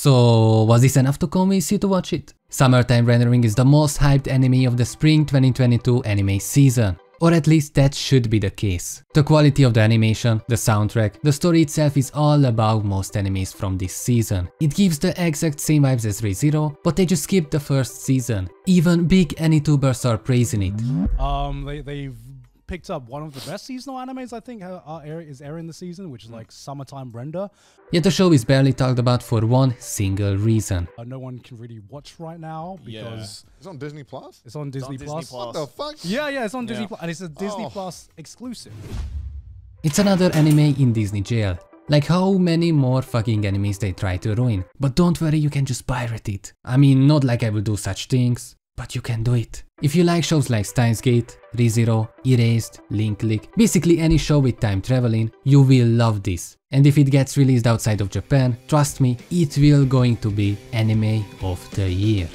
So, was this enough to convince you to watch it? Summertime Rendering is the most hyped anime of the spring 2022 anime season. Or at least that should be the case. The quality of the animation, the soundtrack, the story itself is all above most animes from this season. It gives the exact same vibes as Re:Zero, but they just skipped the first season. Even big AniTubers are praising it. They've picked up one of the best seasonal animes I think is airing this season, which is like Summertime Render. Yet the show is barely talked about for one single reason. No one can really watch right now because it's on Disney Plus. It's on Disney Plus. What the fuck? Yeah, it's on Disney Plus, and it's a Disney Plus exclusive. It's another anime in Disney jail. Like how many more fucking animes they try to ruin. But don't worry, you can just pirate it. I mean, not like I will do such things, but you can do it. If you like shows like Steins, Re:Zero, Erased, Link Click, basically any show with time traveling, you will love this. And if it gets released outside of Japan, trust me, it will going to be Anime of the Year.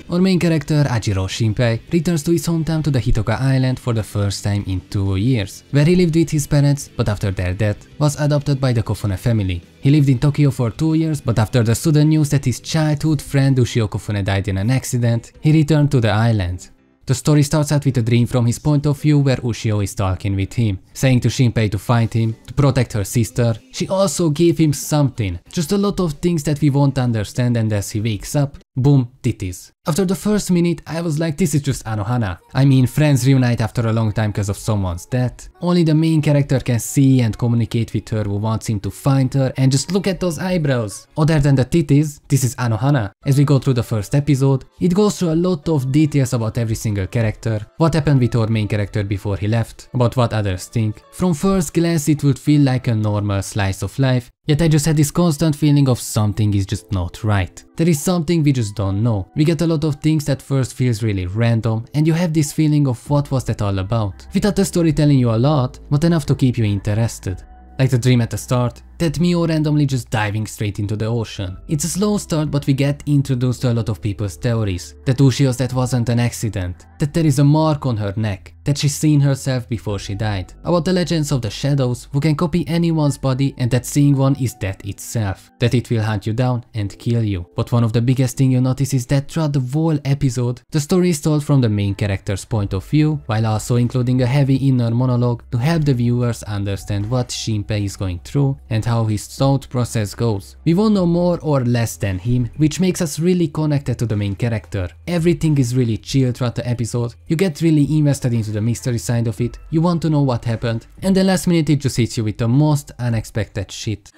Our main character, Ajiro Shinpei, returns to his hometown to the Hitoka Island for the first time in 2 years, where he lived with his parents, but after their death, was adopted by the Kofune family. He lived in Tokyo for 2 years, but after the sudden news that his childhood friend Ushio Kofune died in an accident, he returned to the island. The story starts out with a dream from his point of view where Ushio is talking with him, saying to Shinpei to find him, to protect her sister. She also gave him something, just a lot of things that we won't understand, and as he wakes up, boom, titties. After the first minute, I was like, this is just Anohana. I mean, friends reunite after a long time because of someone's death. Only the main character can see and communicate with her who wants him to find her, and just look at those eyebrows. Other than the titties, this is Anohana. As we go through the first episode, it goes through a lot of details about every single character, what happened with our main character before he left, about what others think. From first glance it would feel like a normal slice of life, yet I just had this constant feeling of something is just not right. There is something we just don't know. We get a lot of things that first feels really random, and you have this feeling of what was that all about, without the story telling you a lot, but enough to keep you interested. Like the dream at the start, that Mio randomly just diving straight into the ocean. It's a slow start, but we get introduced to a lot of people's theories. That Ushio's death wasn't an accident, that there is a mark on her neck, that she's seen herself before she died. About the legends of the shadows who can copy anyone's body, and that seeing one is death itself. That it will hunt you down and kill you. But one of the biggest thing you notice is that throughout the whole episode, the story is told from the main character's point of view, while also including a heavy inner monologue to help the viewers understand what Shinpei is going through and how his thought process goes. We won't know more or less than him, which makes us really connected to the main character. Everything is really chill throughout the episode, you get really invested into the mystery side of it, you want to know what happened, and then last minute it just hits you with the most unexpected shit.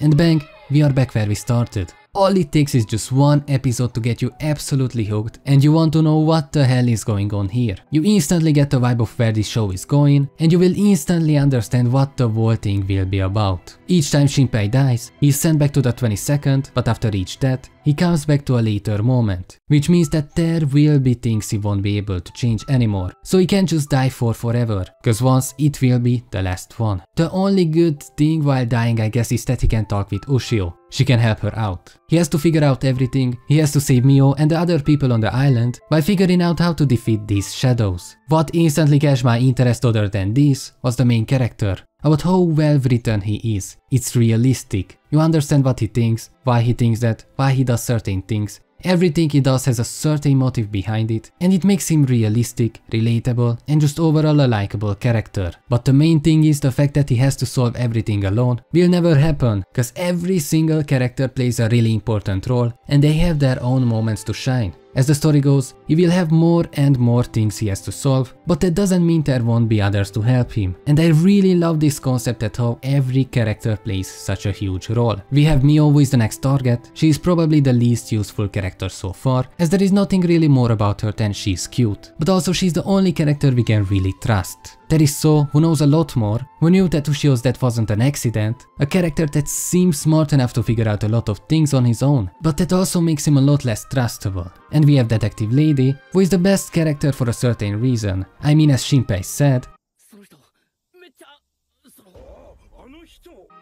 And bang, we are back where we started. All it takes is just one episode to get you absolutely hooked, and you want to know what the hell is going on here. You instantly get the vibe of where this show is going, and you will instantly understand what the whole thing will be about. Each time Shinpei dies, he is sent back to the 22nd, but after each death, he comes back to a later moment, which means that there will be things he won't be able to change anymore, so he can't just die for forever, cause once it will be the last one. The only good thing while dying, I guess, is that he can talk with Ushio. She can help her out. He has to figure out everything, he has to save Mio and the other people on the island by figuring out how to defeat these shadows. What instantly catch my interest other than this was the main character. About how well written he is. It's realistic. You understand what he thinks, why he thinks that, why he does certain things. Everything he does has a certain motive behind it, and it makes him realistic, relatable, and just overall a likable character. But the main thing is the fact that he has to solve everything alone will never happen, cause every single character plays a really important role, and they have their own moments to shine. As the story goes, he will have more and more things he has to solve, but that doesn't mean there won't be others to help him. And I really love this concept at how every character plays such a huge role. We have Mio, who is the next target. She is probably the least useful character so far, as there is nothing really more about her than she's cute. But also she's the only character we can really trust. There is So, who knows a lot more, who knew that Ushio's death wasn't an accident, a character that seems smart enough to figure out a lot of things on his own, but that also makes him a lot less trustable. And we have Detective Lady, who is the best character for a certain reason. I mean, as Shinpei said,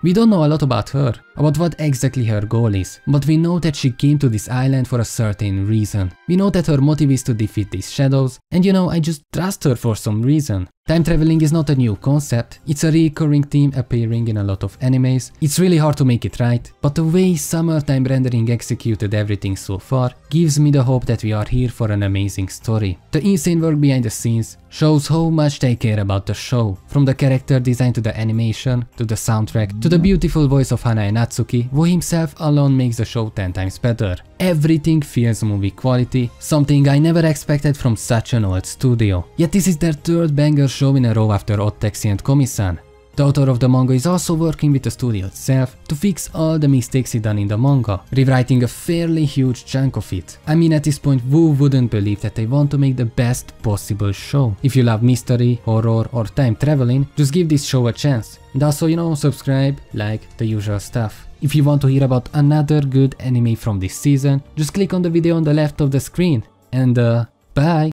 We don't know a lot about her, about what exactly her goal is, but we know that she came to this island for a certain reason. We know that her motive is to defeat these shadows, and you know, I just trust her for some reason. Time traveling is not a new concept, it's a recurring theme appearing in a lot of animes. It's really hard to make it right, but the way Summertime Rendering executed everything so far gives me the hope that we are here for an amazing story. The insane work behind the scenes shows how much they care about the show, from the character design to the animation, to the soundtrack, to the beautiful voice of Hanae Natsuki, who himself alone makes the show 10 times better. Everything feels movie quality, something I never expected from such an old studio. Yet this is their third banger show in a row after Odd Taxi and Komi-san. The author of the manga is also working with the studio itself to fix all the mistakes he done in the manga, rewriting a fairly huge chunk of it. I mean, at this point, who wouldn't believe that they want to make the best possible show? If you love mystery, horror or time traveling, just give this show a chance. And also, you know, subscribe, like, the usual stuff. If you want to hear about another good anime from this season, just click on the video on the left of the screen. And bye!